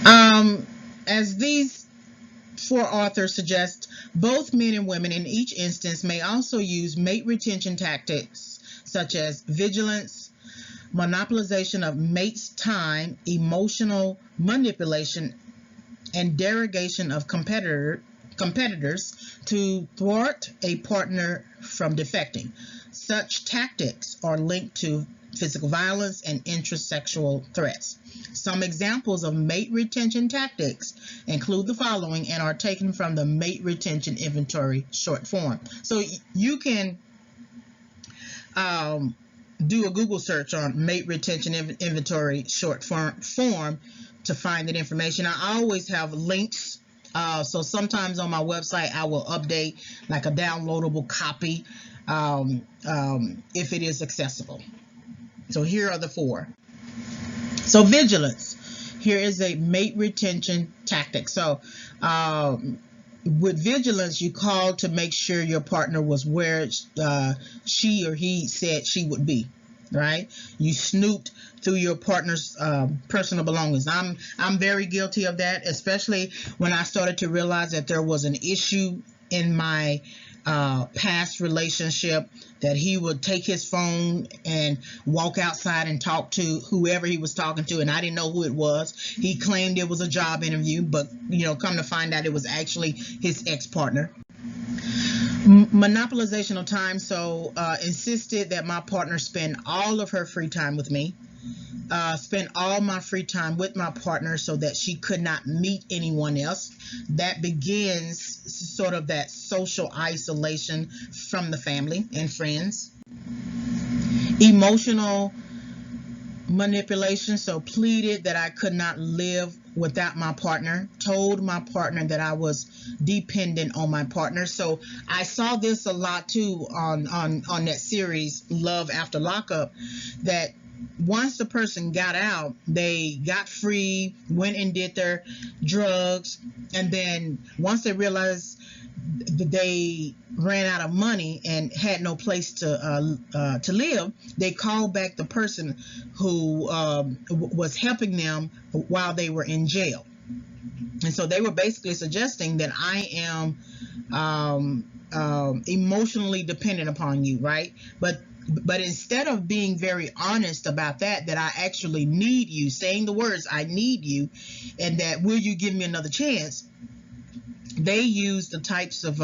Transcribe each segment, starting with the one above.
Um, as these four authors suggest, both men and women in each instance may also use mate retention tactics such as vigilance, monopolization of mate's time, emotional manipulation, and derogation of competitors to thwart a partner from defecting. Such tactics are linked to physical violence and intrasexual threats. Some examples of mate retention tactics include the following and are taken from the Mate Retention Inventory short form. So you can do a Google search on Mate Retention Inventory short form to find that information. I always have links. So sometimes on my website I will update like a downloadable copy if it is accessible. So here are the four. So vigilance. Here is a mate retention tactic. So with vigilance, you call to make sure your partner was where she or he said she would be. Right? You snooped through your partner's personal belongings. I'm very guilty of that, especially when I started to realize that there was an issue in my past relationship, that he would take his phone and walk outside and talk to whoever he was talking to, and I didn't know who it was. He claimed it was a job interview, but come to find out it was actually his ex-partner. Monopolization of time. So insisted that my partner spend all of her free time with me, spend all my free time with my partner so that she could not meet anyone else. That begins sort of that social isolation from the family and friends. Emotional manipulation. So pleaded that I could not live without my partner, told my partner that I was dependent on my partner. So I saw this a lot too on that series Love After Lockup, that once the person got out, they got free, went and did their drugs, and then once they realized they ran out of money and had no place to live, they called back the person who was helping them while they were in jail. And so they were basically suggesting that I am emotionally dependent upon you, right? But instead of being very honest about that I actually need you, saying the words, I need you, and that will you give me another chance, they use the types of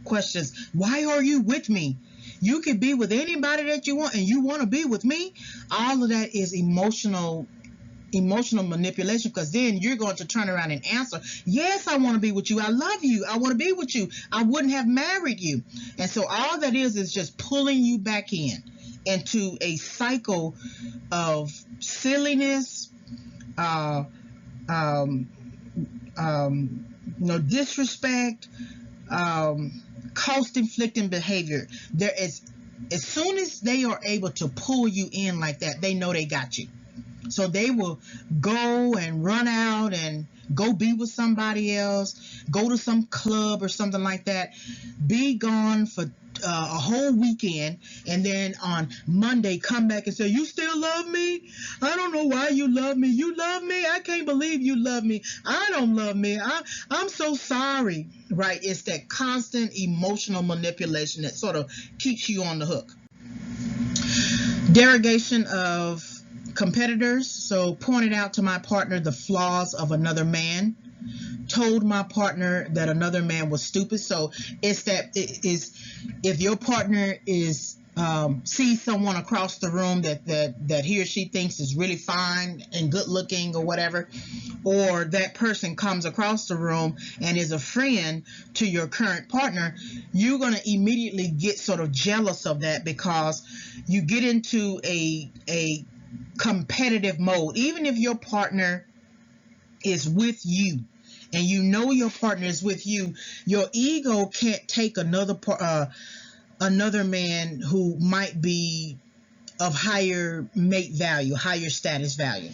questions. Why are you with me? You can be with anybody that you want, and you want to be with me. All of that is emotional manipulation, because then you're going to turn around and answer, yes, I want to be with you, I love you, I want to be with you, I wouldn't have married you. And so all that is just pulling you back into a cycle of silliness, disrespect, cost-inflicting behavior. There is, as soon as they are able to pull you in like that, they know they got you. So they will go and run out and go be with somebody else, go to some club or something like that, be gone for a whole weekend, and then on Monday come back and say, you still love me? I don't know why you love me. You love me? I can't believe you love me. I don't love me. I'm so sorry. Right? It's that constant emotional manipulation that sort of keeps you on the hook. Derogation of competitors. So pointed out to my partner the flaws of another man, told my partner that another man was stupid. So it's if your partner is sees someone across the room that he or she thinks is really fine and good looking or whatever, or that person comes across the room and is a friend to your current partner, you're going to immediately get sort of jealous of that, because you get into a competitive mode. Even if your partner is with you and you know your partner is with you, your ego can't take another man who might be of higher mate value, higher status value.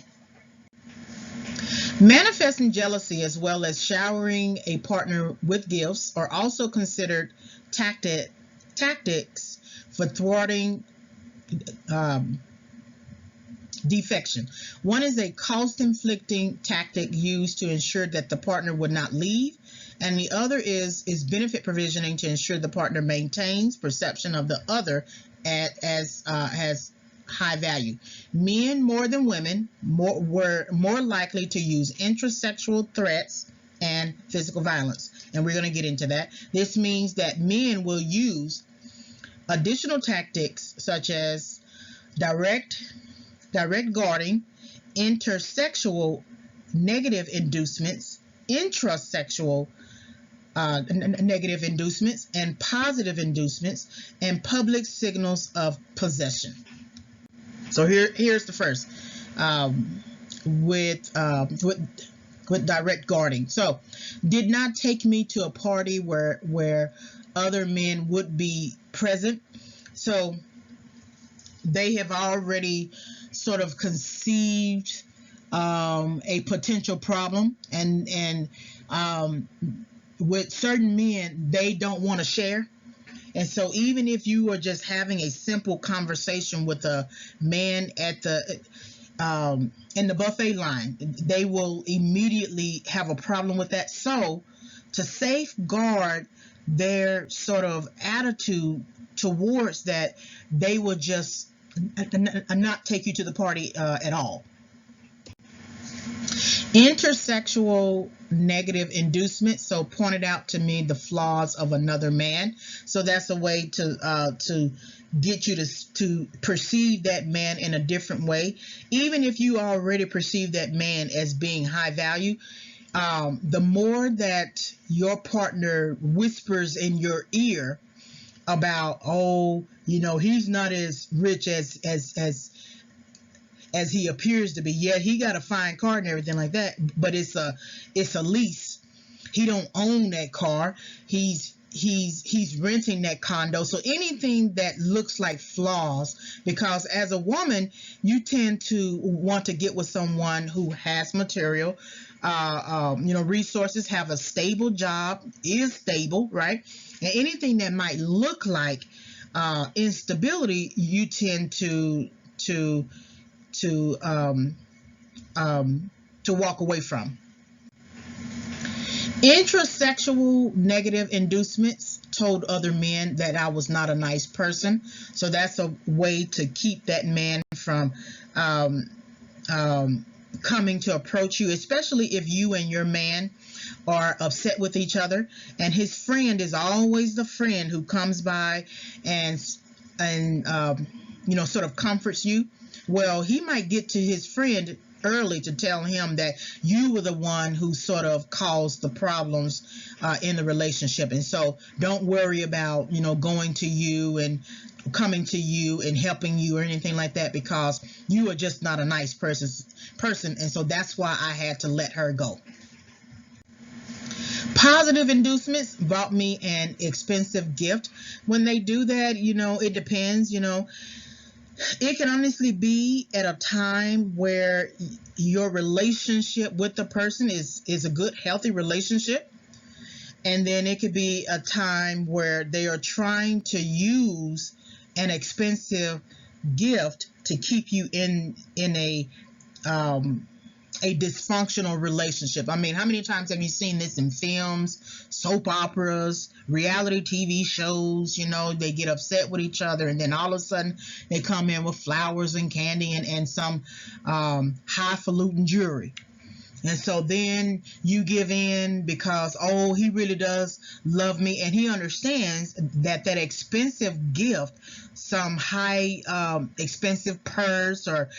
Manifesting jealousy as well as showering a partner with gifts are also considered tactics for thwarting defection. One is a cost-inflicting tactic used to ensure that the partner would not leave, and the other is benefit provisioning to ensure the partner maintains perception of the other as has high value. Men more than women were more likely to use intrasexual threats and physical violence, and we're going to get into that. This means that men will use additional tactics such as direct guarding, intersexual negative inducements, intrasexual negative inducements, and positive inducements, and public signals of possession. So here's the first, with direct guarding. So, did not take me to a party where other men would be present. So they have already sort of conceived a potential problem, and with certain men, they don't want to share. And so even if you are just having a simple conversation with a man at the in the buffet line, they will immediately have a problem with that. So to safeguard their sort of attitude towards that, they will just not take you to the party at all. Intersexual negative inducement, so pointed out to me the flaws of another man. So that's a way to get you to perceive that man in a different way. Even if you already perceive that man as being high value, the more that your partner whispers in your ear about, oh, you know, he's not as rich as he appears to be. Yeah, he got a fine car and everything like that, but it's a lease. He don't own that car. He's renting that condo. So anything that looks like flaws, because as a woman, you tend to want to get with someone who has material, resources, have a stable job, is stable, right? And anything that might look like instability, you tend to walk away from. Intrasexual negative inducements told other men that I was not a nice person. So that's a way to keep that man from coming to approach you, especially if you and your man are upset with each other, and his friend is always the friend who comes by and sort of comforts you. Well, he might get to his friend early to tell him that you were the one who sort of caused the problems in the relationship. And so don't worry about, going to you and coming to you and helping you or anything like that, because you are just not a nice person. And so that's why I had to let her go. Positive inducements bought me an expensive gift. When they do that, it depends, It can honestly be at a time where your relationship with the person is a good, healthy relationship. And then it could be a time where they are trying to use an expensive gift to keep you in a dysfunctional relationship. I mean, how many times have you seen this in films, soap operas, reality TV shows? They get upset with each other, and then all of a sudden they come in with flowers and candy and some highfalutin jewelry. And so then you give in because, oh, he really does love me, and he understands that expensive gift, some high expensive purse or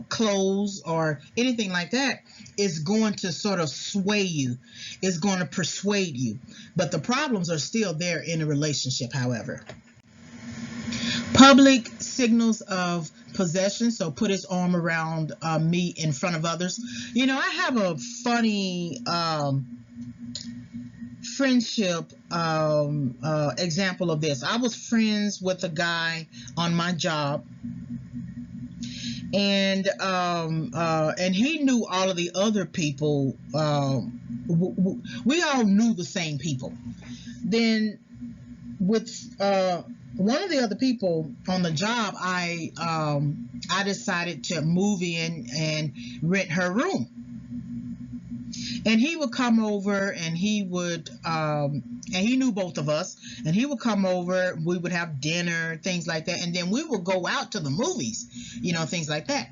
clothes or anything like that, is going to sort of sway you. It's going to persuade you. But the problems are still there in a relationship, however. Public signals of possession, so put his arm around me in front of others. I have a funny friendship example of this. I was friends with a guy on my job, and he knew all of the other people. We all knew the same people. Then with one of the other people on the job, I decided to move in and rent her room. And he would come over, and he knew both of us, and he would come over, we would have dinner, things like that, and then we would go out to the movies, things like that.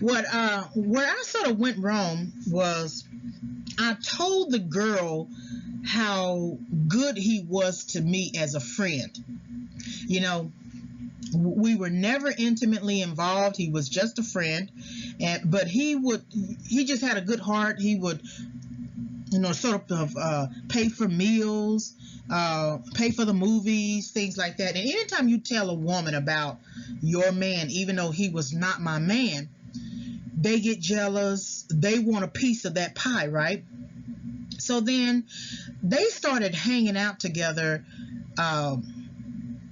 Where I sort of went wrong was I told the girl how good he was to me as a friend. We were never intimately involved. He was just a friend, but he just had a good heart. He would, sort of pay for meals, pay for the movies, things like that. And anytime you tell a woman about your man, even though he was not my man, they get jealous. They want a piece of that pie, right? So then they started hanging out together,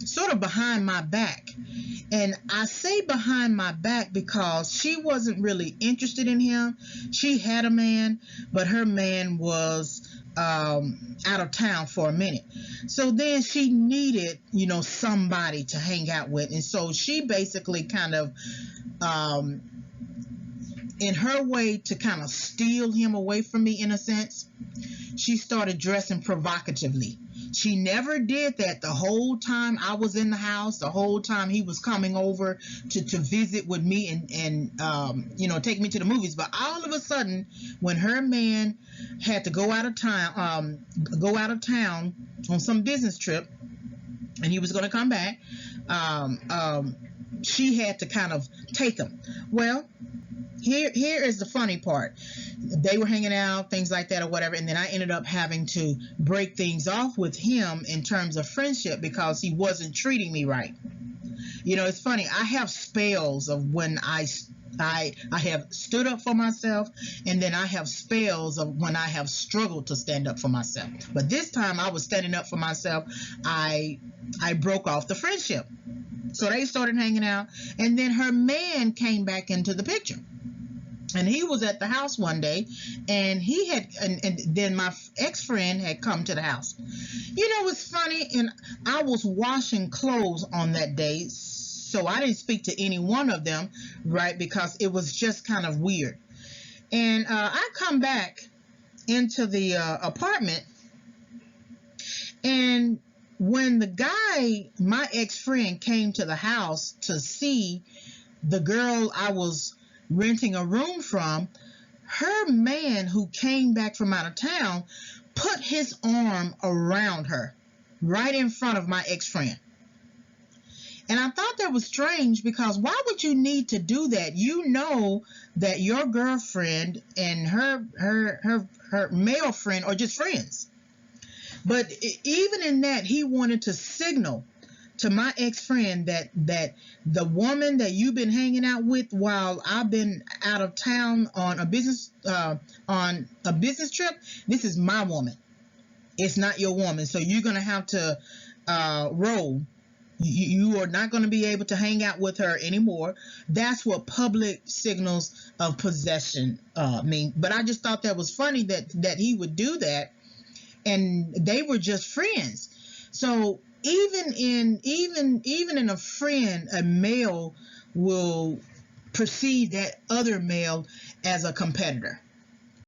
sort of behind my back. And I say behind my back because she wasn't really interested in him. She had a man, but her man was out of town for a minute. So then she needed, somebody to hang out with. And so she basically kind of, in her way to kind of steal him away from me, in a sense, she started dressing provocatively. She never did that the whole time I was in the house, the whole time he was coming over to visit with me and take me to the movies. But all of a sudden, when her man had to go out of town on some business trip, and he was going to come back, she had to kind of take him. Well, here is the funny part. They were hanging out, things like that or whatever, and then I ended up having to break things off with him in terms of friendship because he wasn't treating me right. It's funny. I have spells of when I have stood up for myself, and then I have spells of when I have struggled to stand up for myself. But this time I was standing up for myself. I broke off the friendship. So they started hanging out, and then her man came back into the picture. And he was at the house one day, and and then my ex-friend had come to the house. It's funny, and I was washing clothes on that day, so I didn't speak to any one of them, right, because it was just kind of weird. And I come back into the apartment, and when the guy, my ex-friend, came to the house to see the girl I was renting a room from, her man, who came back from out of town, put his arm around her right in front of my ex-friend. And I thought that was strange because why would you need to do that? You know that your girlfriend and her male friend are just friends. But even in that, he wanted to signal to my ex-friend that the woman that you've been hanging out with while I've been out of town on a business trip, this is my woman. It's not your woman. So you're going to have to roll. You are not going to be able to hang out with her anymore. That's what public signals of possession mean. But I just thought that was funny that he would do that, and they were just friends. So even in a friend, a male will perceive that other male as a competitor.